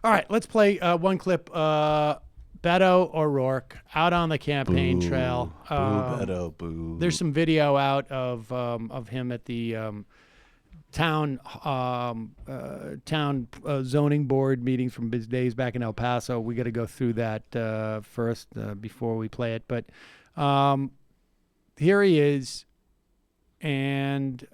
All right, let's play one clip. Beto O'Rourke out on the campaign trail. Boo, Beto, boo. There's some video out of him at the town zoning board meetings from his days back in El Paso. We got to go through that first before we play it. But here he is, and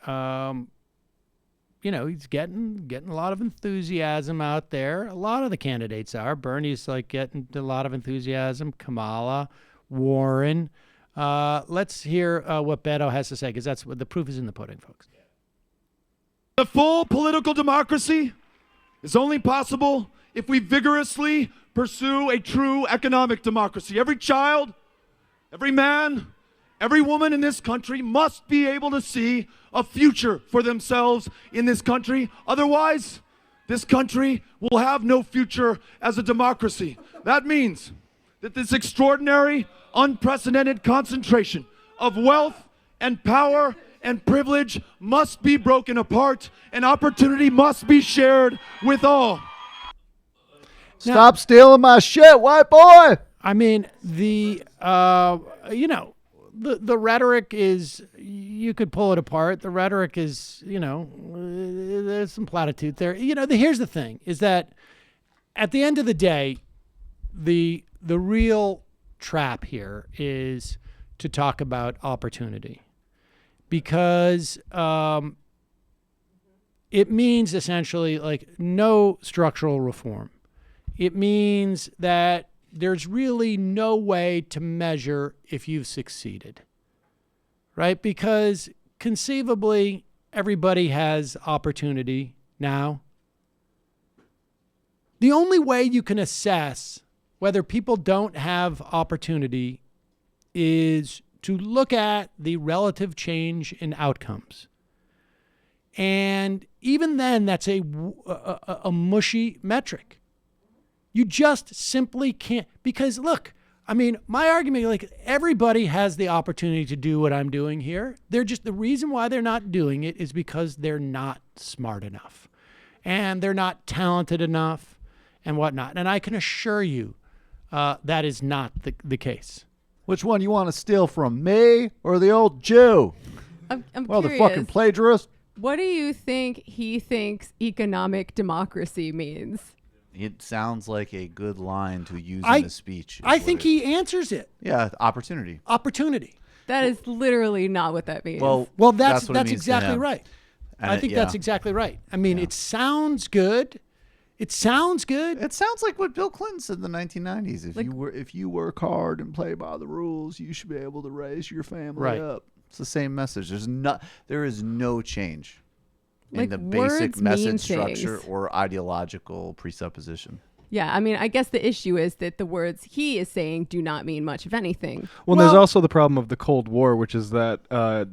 he's getting a lot of enthusiasm out there. A lot of the candidates are. Bernie's like getting a lot of enthusiasm. Kamala, Warren. Let's hear what Beto has to say, because that's what the proof is in the pudding, folks. The full political democracy is only possible if we vigorously pursue a true economic democracy. Every child, every man, every woman in this country must be able to see a future for themselves in this country. Otherwise, this country will have no future as a democracy. That means that this extraordinary, unprecedented concentration of wealth and power and privilege must be broken apart, and opportunity must be shared with all. Stop stealing my shit, white boy! I mean, the rhetoric is, you could pull it apart. The rhetoric is, there's some platitude there. Here's the thing, is that at the end of the day, the real trap here is to talk about opportunity. Because it means essentially like no structural reform. It means that there's really no way to measure if you've succeeded, right? Because conceivably, everybody has opportunity now. The only way you can assess whether people don't have opportunity is to look at the relative change in outcomes. And even then, that's a mushy metric. You just simply can't, because look, I mean, my argument, like, everybody has the opportunity to do what I'm doing here. They're just, the reason why they're not doing it is because they're not smart enough and they're not talented enough and whatnot. And I can assure you that is not the case. Which one you want to steal from, me or the old Jew? I'm well, curious. the fucking plagiarist. What do you think he thinks economic democracy means? It sounds like a good line to use I- in a speech. I think he answers it. Yeah, opportunity. Opportunity. That is literally not what that means. Well, Well, that's what it means to exactly him. right. And I think yeah. that's exactly right. I mean, it sounds good. It sounds good. It sounds like what Bill Clinton said in the 1990s. If you work hard and play by the rules, you should be able to raise your family Right. up. It's the same message. There is no change in Like, the basic words message mean structure things. or ideological presupposition. yeah, I mean, I guess the issue is that the words he is saying do not mean much of anything. Well, Well- there's also the problem of the Cold War, which is that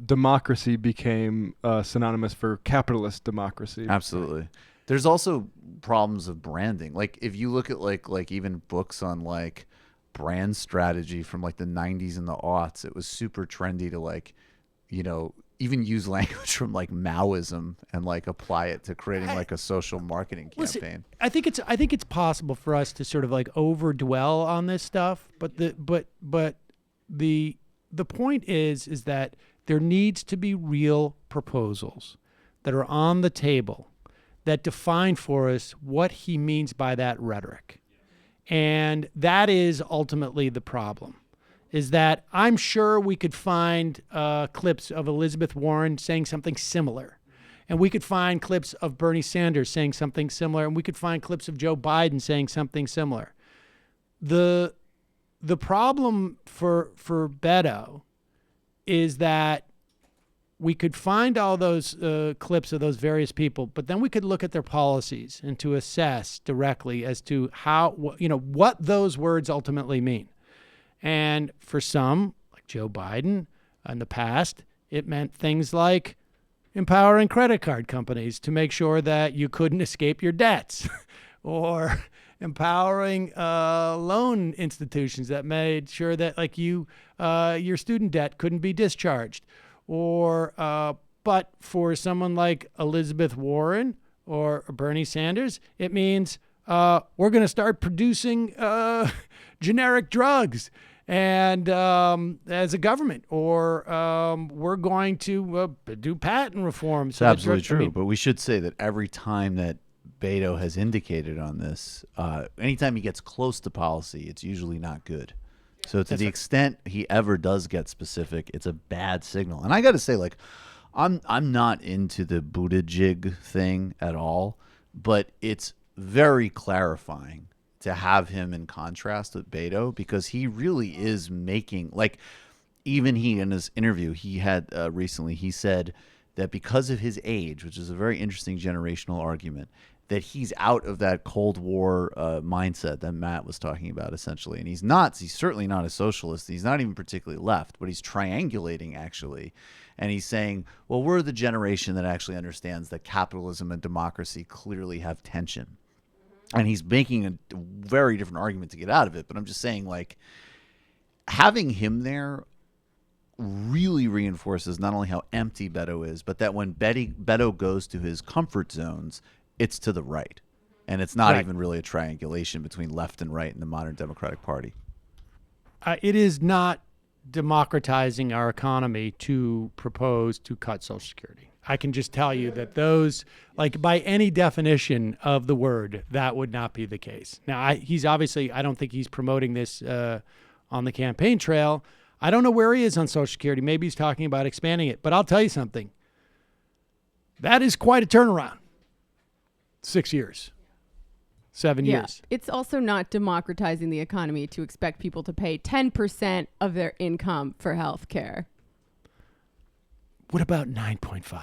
democracy became synonymous for capitalist democracy. Absolutely. There's also problems of branding. Like if you look at like even books on like brand strategy from like the 90s and the aughts, it was super trendy to even use language from like Maoism and like apply it to creating like a social marketing campaign. Listen, I think it's possible for us to sort of like overdwell on this stuff, but the point is that there needs to be real proposals that are on the table that define for us what he means by that rhetoric. And that is ultimately the problem, is that I'm sure we could find clips of Elizabeth Warren saying something similar. And we could find clips of Bernie Sanders saying something similar. And we could find clips of Joe Biden saying something similar. The problem for Beto is that we could find all those clips of those various people, but then we could look at their policies and to assess directly as to what those words ultimately mean. And for some, like Joe Biden, in the past, it meant things like empowering credit card companies to make sure that you couldn't escape your debts, or empowering loan institutions that made sure that like your student debt couldn't be discharged. Or, but for someone like Elizabeth Warren or Bernie Sanders, it means we're going to start producing generic drugs and as a government, or we're going to do patent reform. It's absolutely true. But we should say that every time that Beto has indicated on this, anytime he gets close to policy, it's usually not good. So to the extent he ever does get specific, it's a bad signal. And I got to say, like, I'm not into the Buttigieg thing at all, but it's very clarifying to have him in contrast with Beto, because he really is making, like, even he in his interview he had recently, he said that because of his age, which is a very interesting generational argument, that he's out of that Cold War mindset that Matt was talking about, essentially. And he's certainly not a socialist. He's not even particularly left, but he's triangulating, actually. And he's saying, well, we're the generation that actually understands that capitalism and democracy clearly have tension. And he's making a very different argument to get out of it. But I'm just saying, like, having him there really reinforces not only how empty Beto is, but that when Beto goes to his comfort zones, it's to the right. And it's not even really a triangulation between left and right in the modern Democratic Party. It is not democratizing our economy to propose to cut Social Security. I can just tell you that those, like, by any definition of the word, that would not be the case. Now, he's obviously, I don't think he's promoting this on the campaign trail. I don't know where he is on Social Security. Maybe he's talking about expanding it. But I'll tell you something. That is quite a turnaround. 6 years, 7 years. It's also not democratizing the economy to expect people to pay 10% of their income for health care. What about 9.5?